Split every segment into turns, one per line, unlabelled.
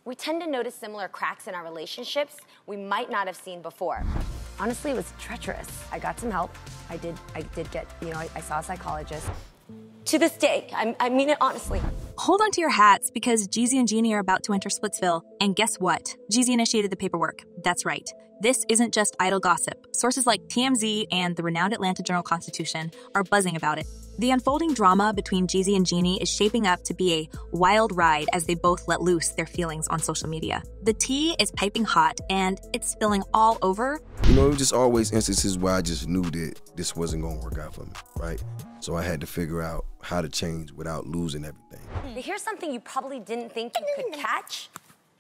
we tend to notice similar cracks in our relationships we might not have seen before. Honestly, it was treacherous. I got some help. I did get, I saw a psychologist. To this day, I mean it honestly.
Hold on to your hats because Jeezy and Jeannie are about to enter Splitsville. And guess what? Jeezy initiated the paperwork. That's right. This isn't just idle gossip. Sources like TMZ and the renowned Atlanta Journal-Constitution are buzzing about it. The unfolding drama between Jeezy and Jeannie is shaping up to be a wild ride as they both let loose their feelings on social media. The tea is piping hot and it's spilling all over.
It was just always instances where I just knew that this wasn't going to work out for me, right? So I had to figure out how to change without losing everything.
But here's something you probably didn't think you could catch.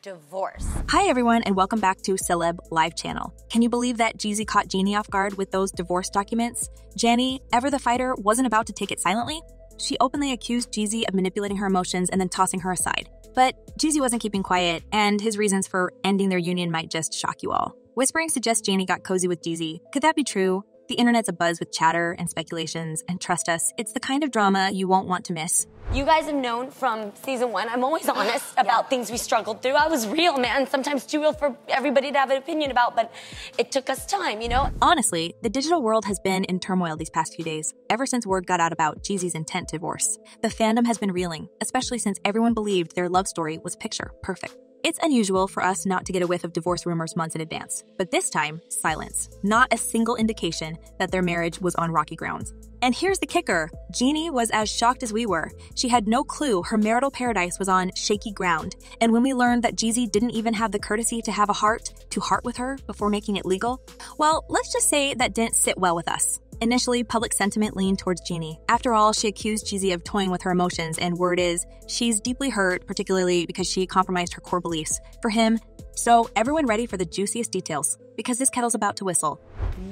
Divorce.
Hi everyone and welcome back to Celeb Live Channel. Can you believe that Jeezy caught Jeannie off guard with those divorce documents? Jeannie, ever the fighter, wasn't about to take it silently. She openly accused Jeezy of manipulating her emotions and then tossing her aside. But Jeezy wasn't keeping quiet, and his reasons for ending their union might just shock you all. Whispering suggests Jeannie got cozy with Jeezy. Could that be true? The internet's abuzz with chatter and speculations, and trust us, it's the kind of drama you won't want to miss.
You guys have known from season 1, I'm always honest about things we struggled through. I was real, man. Sometimes too real for everybody to have an opinion about, but it took us time,
Honestly, the digital world has been in turmoil these past few days, ever since word got out about Jeezy's intent divorce. The fandom has been reeling, especially since everyone believed their love story was picture perfect. It's unusual for us not to get a whiff of divorce rumors months in advance, but this time, silence. Not a single indication that their marriage was on rocky grounds. And here's the kicker. Jeannie was as shocked as we were. She had no clue her marital paradise was on shaky ground. And when we learned that Jeezy didn't even have the courtesy to have a heart to heart with her before making it legal, well, let's just say that didn't sit well with us. Initially, public sentiment leaned towards Jeannie. After all, she accused Jeezy of toying with her emotions, and word is, she's deeply hurt, particularly because she compromised her core beliefs for him. So everyone ready for the juiciest details, because this kettle's about to whistle.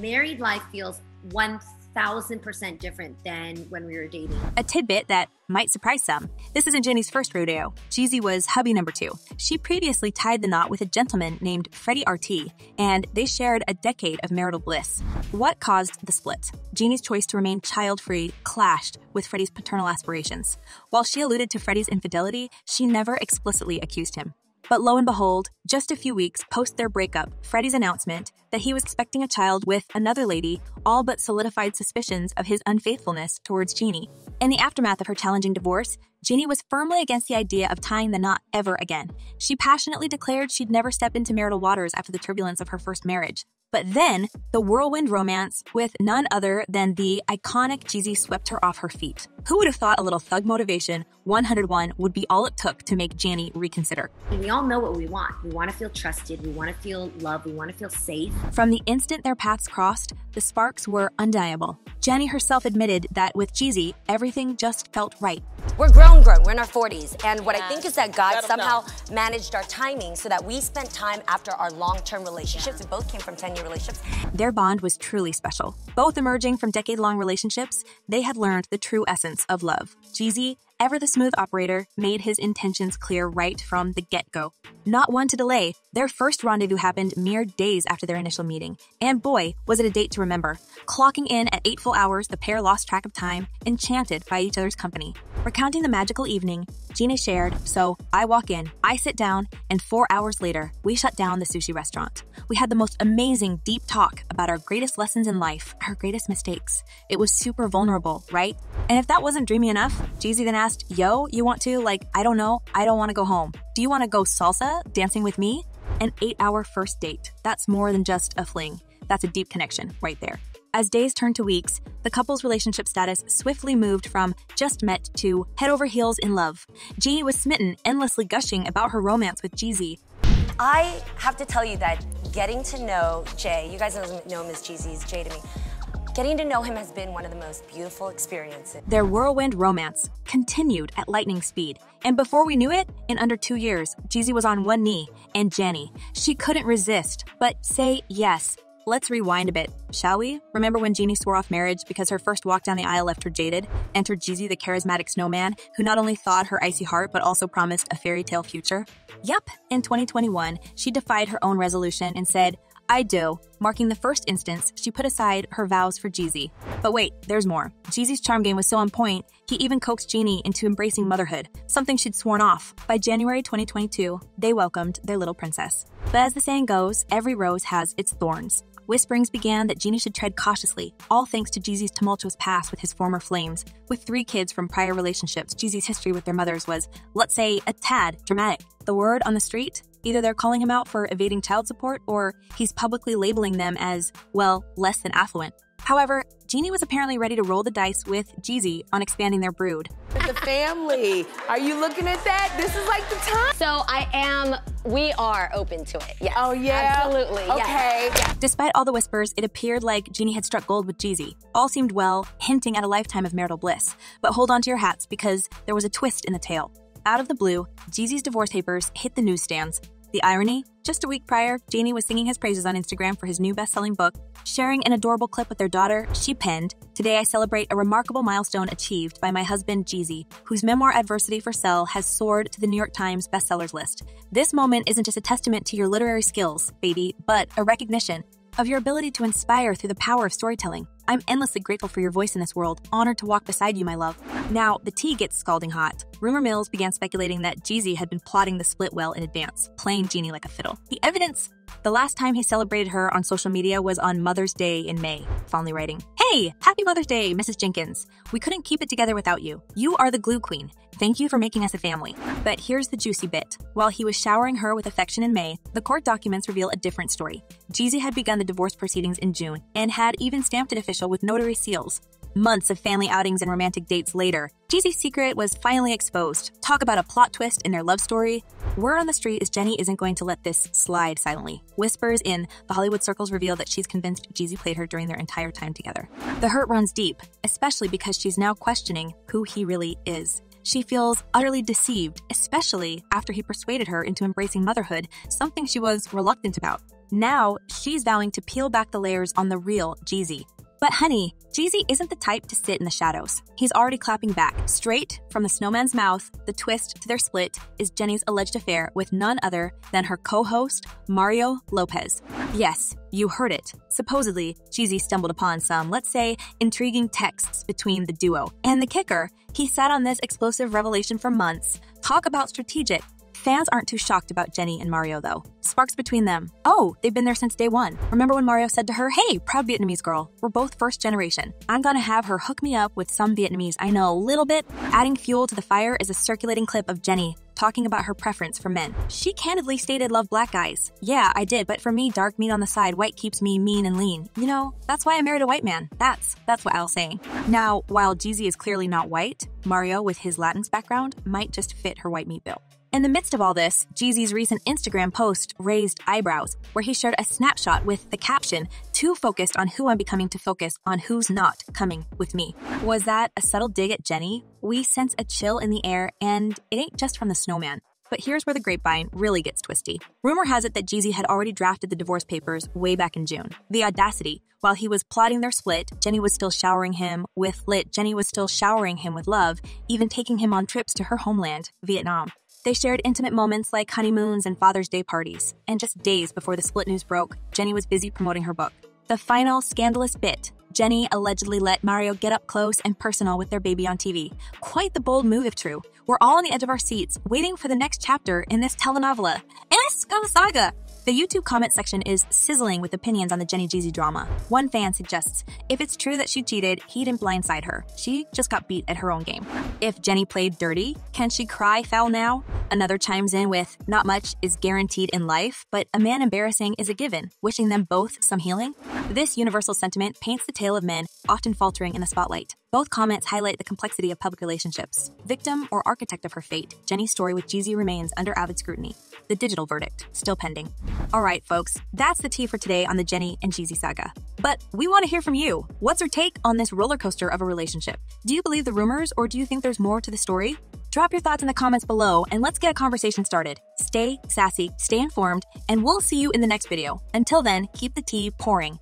Married life feels 1,000% different than when we were dating.
A tidbit that might surprise some. This isn't Jeannie's first rodeo. Jeezy was hubby number 2. She previously tied the knot with a gentleman named Freddie RT, and they shared a decade of marital bliss. What caused the split? Jeannie's choice to remain child-free clashed with Freddie's paternal aspirations. While she alluded to Freddie's infidelity, she never explicitly accused him. But lo and behold, just a few weeks post their breakup, Freddie's announcement that he was expecting a child with another lady all but solidified suspicions of his unfaithfulness towards Jeannie. In the aftermath of her challenging divorce, Jeannie was firmly against the idea of tying the knot ever again. She passionately declared she'd never step into marital waters after the turbulence of her first marriage. But then, the whirlwind romance with none other than the iconic Jeezy swept her off her feet. Who would have thought a little thug motivation 101 would be all it took to make Jeannie reconsider?
We all know what we want. We want to feel trusted. We want to feel loved. We want to feel safe.
From the instant their paths crossed, the sparks were undeniable. Jeannie herself admitted that with Jeezy, everything just felt right.
We're grown. We're in our 40s. And what I think is that God somehow managed our timing so that we spent time after our long-term relationships. We both came from 10-year relationships.
Their bond was truly special. Both emerging from decade-long relationships, they had learned the true essence of love. Jeezy, ever the smooth operator, made his intentions clear right from the get-go. Not one to delay, their first rendezvous happened mere days after their initial meeting. And boy, was it a date to remember. Clocking in at 8 full hours, the pair lost track of time, enchanted by each other's company. Recounting the magical evening, Jeannie shared, "So I walk in, I sit down, and 4 hours later, we shut down the sushi restaurant. We had the most amazing deep talk about our greatest lessons in life, our greatest mistakes. It was super vulnerable, right? And if that wasn't dreamy enough, Jeezy then asked, yo, you want to, I don't know, I don't want to go home. Do you want to go salsa, dancing with me?" An 8-hour first date. That's more than just a fling. That's a deep connection right there. As days turned to weeks, the couple's relationship status swiftly moved from just met to head over heels in love. Jeannie was smitten, endlessly gushing about her romance with Jeezy.
I have to tell you that getting to know Jay, you guys know him as Jeezy's Jay to me, getting to know him has been one of the most beautiful experiences.
Their whirlwind romance continued at lightning speed. And before we knew it, in under 2 years, Jeezy was on one knee, and Jeannie, she couldn't resist but say yes. Let's rewind a bit, shall we? Remember when Jeannie swore off marriage because her first walk down the aisle left her jaded? Enter Jeezy, the charismatic snowman, who not only thawed her icy heart but also promised a fairy tale future? Yup, in 2021, she defied her own resolution and said, I do, marking the first instance she put aside her vows for Jeezy. But wait, there's more. Jeezy's charm game was so on point, he even coaxed Jeannie into embracing motherhood, something she'd sworn off. By January 2022, they welcomed their little princess. But as the saying goes, every rose has its thorns. Whisperings began that Jeannie should tread cautiously, all thanks to Jeezy's tumultuous past with his former flames. With 3 kids from prior relationships, Jeezy's history with their mothers was, let's say, a tad dramatic. The word on the street? Either they're calling him out for evading child support, or he's publicly labeling them as, well, less than affluent. However, Jeannie was apparently ready to roll the dice with Jeezy on expanding their brood.
The family, are you looking at that? This is like the time.
So we are open to it, yes.
Oh, yeah?
Absolutely,
okay.
Yes.
Despite all the whispers, it appeared like Jeannie had struck gold with Jeezy. All seemed well, hinting at a lifetime of marital bliss. But hold on to your hats, because there was a twist in the tale. Out of the blue, Jeezy's divorce papers hit the newsstands. The irony? Just a week prior, Jeannie was singing his praises on Instagram for his new best-selling book. Sharing an adorable clip with their daughter, she penned, "Today I celebrate a remarkable milestone achieved by my husband, Jeezy, whose memoir Adversity for Sale has soared to the New York Times bestsellers list. This moment isn't just a testament to your literary skills, baby, but a recognition of your ability to inspire through the power of storytelling. I'm endlessly grateful for your voice in this world, honored to walk beside you, my love." Now, the tea gets scalding hot. Rumor mills began speculating that Jeezy had been plotting the split well in advance, playing Jeannie like a fiddle. The evidence? The last time he celebrated her on social media was on Mother's Day in May, fondly writing, "Hey, happy Mother's Day, Mrs. Jenkins. We couldn't keep it together without you. You are the glue queen. Thank you for making us a family." But here's the juicy bit. While he was showering her with affection in May, the court documents reveal a different story. Jeezy had begun the divorce proceedings in June and had even stamped it official with notary seals. Months of family outings and romantic dates later, Jeezy's secret was finally exposed. Talk about a plot twist in their love story. Word on the street is Jeannie isn't going to let this slide silently. Whispers in the Hollywood circles reveal that she's convinced Jeezy played her during their entire time together. The hurt runs deep, especially because she's now questioning who he really is. She feels utterly deceived, especially after he persuaded her into embracing motherhood, something she was reluctant about. Now, she's vowing to peel back the layers on the real Jeezy. But honey, Jeezy isn't the type to sit in the shadows. He's already clapping back. Straight from the snowman's mouth, the twist to their split is Jennie's alleged affair with none other than her co-host, Mario Lopez. Yes, you heard it. Supposedly, Jeezy stumbled upon some, let's say, intriguing texts between the duo. And the kicker, he sat on this explosive revelation for months. Talk about strategic. Fans aren't too shocked about Jeannie and Mario, though. Sparks between them. Oh, they've been there since day one. Remember when Mario said to her, "Hey, proud Vietnamese girl, we're both first generation. I'm gonna have her hook me up with some Vietnamese I know a little bit." Adding fuel to the fire is a circulating clip of Jeannie talking about her preference for men. She candidly stated love black guys. "Yeah, I did, but for me, dark meat on the side, white keeps me mean and lean. You know, that's why I married a white man." That's what I'll say. Now, while Jeezy is clearly not white, Mario, with his Latinx background, might just fit her white meat bill. In the midst of all this, Jeezy's recent Instagram post raised eyebrows, where he shared a snapshot with the caption, "Too focused on who I'm becoming to focus on who's not coming with me." Was that a subtle dig at Jeannie? We sense a chill in the air, and it ain't just from the snowman. But here's where the grapevine really gets twisty. Rumor has it that Jeezy had already drafted the divorce papers way back in June. The audacity. While he was plotting their split, Jeannie was still showering him with lit. Jeannie was still showering him with love, even taking him on trips to her homeland, Vietnam. They shared intimate moments like honeymoons and Father's Day parties. And just days before the split news broke, Jeannie was busy promoting her book. The final scandalous bit. Jeannie allegedly let Mario get up close and personal with their baby on TV. Quite the bold move if true. We're all on the edge of our seats, waiting for the next chapter in this telenovela. Saga! The YouTube comment section is sizzling with opinions on the Jeannie Jeezy drama. One fan suggests, if it's true that she cheated, he didn't blindside her. She just got beat at her own game. If Jeannie played dirty, can she cry foul now? Another chimes in with, not much is guaranteed in life, but a man embarrassing is a given, wishing them both some healing. This universal sentiment paints the tale of men often faltering in the spotlight. Both comments highlight the complexity of public relationships. Victim or architect of her fate, Jeannie's story with Jeezy remains under avid scrutiny. The digital verdict, still pending. All right, folks, that's the tea for today on the Jeannie and Jeezy saga. But we want to hear from you. What's your take on this roller coaster of a relationship? Do you believe the rumors, or do you think there's more to the story? Drop your thoughts in the comments below, and let's get a conversation started. Stay sassy, stay informed, and we'll see you in the next video. Until then, keep the tea pouring.